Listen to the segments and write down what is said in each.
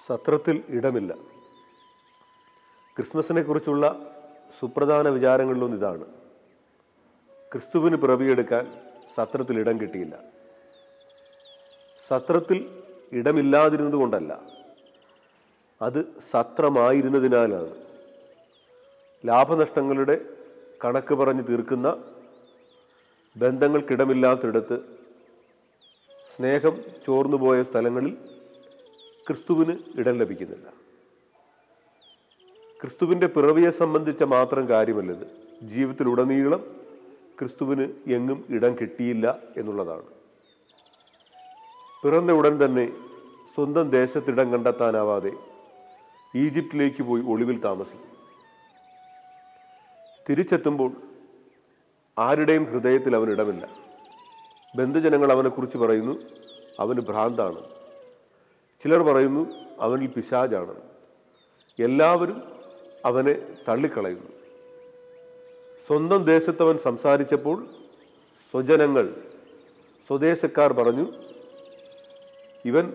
സത്രത്തിൽ ഇടമില്ല. ക്രിസ്മസിനെ കുറിച്ചുള്ള സുപ്രധാന വിചാരങ്ങളിലൊന്നും ഇതാണ്. ക്രിസ്തുവിന് പിറവിയെടുക്കാൻ സത്രത്തിൽ ഇടം കിട്ടിയില്ല. സത്രത്തിൽ ഇടമില്ലാതിരുന്നത് കൊണ്ടല്ല, അത് സത്രമായിരുന്നതിനാലാണ്. ലാഭനഷ്ടങ്ങളുടെ കണക്ക് പറഞ്ഞ് തീർക്കുന്ന ബന്ധങ്ങൾക്കിടമില്ലാത്തിടത്ത്, സ്നേഹം ചോർന്നുപോയ സ്ഥലങ്ങളിൽ ക്രിസ്തുവിന് ഇടം ലഭിക്കുന്നില്ല. ക്രിസ്തുവിൻ്റെ പിറവിയെ സംബന്ധിച്ച മാത്രം കാര്യമല്ലത്. ജീവിതത്തിലുടനീളം ക്രിസ്തുവിന് എങ്ങും ഇടം കിട്ടിയില്ല എന്നുള്ളതാണ്. പിറന്ന ഉടൻ തന്നെ സ്വന്തം ദേശത്തിടം കണ്ടെത്താനാവാതെ ഈജിപ്തിലേക്ക് പോയി ഒളിവിൽ താമസിക്കും. തിരിച്ചെത്തുമ്പോൾ ആരുടെയും ഹൃദയത്തിൽ അവനിടമില്ല. ബന്ധുജനങ്ങൾ അവനെക്കുറിച്ച് പറയുന്നു, അവന് ഭ്രാന്താണ്. ചിലർ പറയുന്നു, അവനിൽ പിശാചാണ്. എല്ലാവരും അവനെ തള്ളിക്കളയുന്നു. സ്വന്തം ദേശത്തവൻ സംസാരിച്ചപ്പോൾ സ്വജനങ്ങൾ, സ്വദേശക്കാർ പറഞ്ഞു, ഇവൻ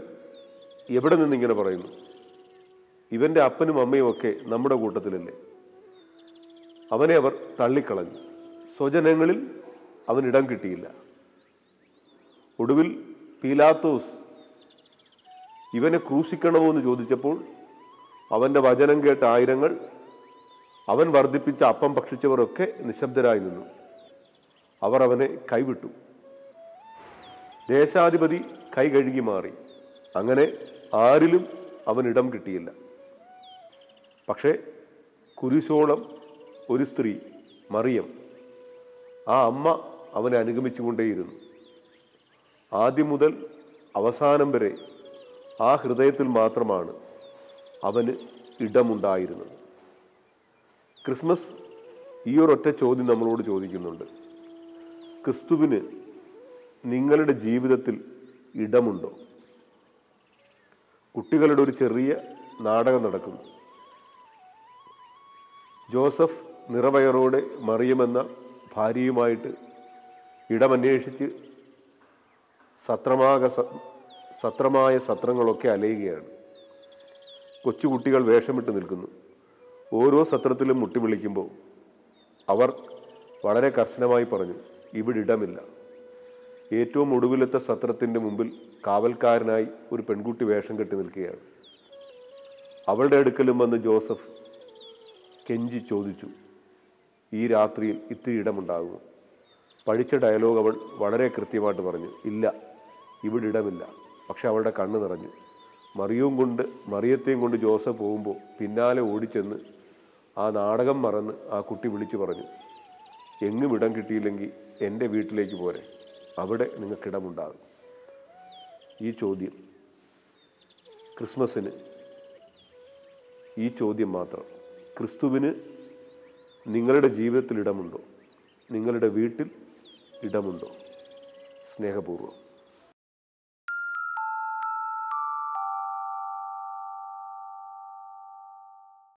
എവിടെ നിന്നിങ്ങനെ പറയുന്നു? ഇവൻ്റെ അപ്പനും അമ്മയും ഒക്കെ നമ്മുടെ കൂട്ടത്തിലല്ലേ? അവനെ അവർ തള്ളിക്കളഞ്ഞു. സ്വജനങ്ങളിൽ അവനിടം കിട്ടിയില്ല. ഒടുവിൽ പീലാത്തോസ് ഇവനെ ക്രൂശിക്കണമോ എന്ന് ചോദിച്ചപ്പോൾ അവൻ്റെ വചനം കേട്ട ആയിരങ്ങൾ, അവൻ വർദ്ധിപ്പിച്ച അപ്പം ഭക്ഷിച്ചവരൊക്കെ നിശബ്ദരായി നിന്നു. അവർ അവനെ കൈവിട്ടു. ദേശാധിപതി കൈ കഴുകി മാറി. അങ്ങനെ ആരിലും അവനിടം കിട്ടിയില്ല. പക്ഷേ കുരിശോളം ഒരു സ്ത്രീ, മറിയം, ആ അമ്മ അവനെ അനുഗമിച്ചുകൊണ്ടേയിരുന്നു. ആദ്യം മുതൽ അവസാനം വരെ ആ ഹൃദയത്തിൽ മാത്രമാണ് അവന് ഇടമുണ്ടായിരുന്നത്. ക്രിസ്മസ് ഈ ഒരൊറ്റ ചോദ്യം നമ്മളോട് ചോദിക്കുന്നുണ്ട്: ക്രിസ്തുവിന് നിങ്ങളുടെ ജീവിതത്തിൽ ഇടമുണ്ടോ? കുട്ടികളുടെ ഒരു ചെറിയ നാടകം നടക്കുന്നു. ജോസഫ് നിറവയറോടെ മറിയമെന്ന ഭാര്യയുമായിട്ട് ഇടമന്വേഷിച്ച് സത്രമായ സത്രങ്ങളൊക്കെ അലയുകയാണ്. കൊച്ചുകുട്ടികൾ വേഷമിട്ട് നിൽക്കുന്നു. ഓരോ സത്രത്തിലും മുട്ടി വിളിക്കുമ്പോൾ അവർ വളരെ കർശനമായി പറഞ്ഞു, ഇവിടെ ഇടമില്ല. ഏറ്റവും ഒടുവിലത്തെ സത്രത്തിൻ്റെ മുമ്പിൽ കാവൽക്കാരനായി ഒരു പെൺകുട്ടി വേഷം കെട്ടി നിൽക്കുകയാണ്. അവളുടെ അടുക്കലും വന്ന് ജോസഫ് കെഞ്ചി ചോദിച്ചു, ഈ രാത്രിയിൽ ഇത്തിരി ഇടമുണ്ടാകുമോ? പഠിച്ച ഡയലോഗ് അവൾ വളരെ കൃത്യമായിട്ട് പറഞ്ഞു, ഇല്ല, ഇവിടെ ഇടമില്ല. പക്ഷെ അവളുടെ കണ്ണ് നിറഞ്ഞു. മറിയത്തെയും കൊണ്ട് ജോസഫ് പോകുമ്പോൾ പിന്നാലെ ഓടിച്ചെന്ന് ആ നാടകം മറന്ന് ആ കുട്ടി വിളിച്ചു പറഞ്ഞു, എങ്ങും ഇടം കിട്ടിയില്ലെങ്കിൽ എൻ്റെ വീട്ടിലേക്ക് പോരെ, അവിടെ നിങ്ങൾക്കിടമുണ്ടാകും. ഈ ചോദ്യം ക്രിസ്മസിന്, ഈ ചോദ്യം മാത്രം: ക്രിസ്തുവിന് നിങ്ങളുടെ ജീവിതത്തിൽ ഇടമുണ്ടോ? നിങ്ങളുടെ വീട്ടിൽ ഇടമുണ്ടോ? സ്നേഹപൂർവ്വം.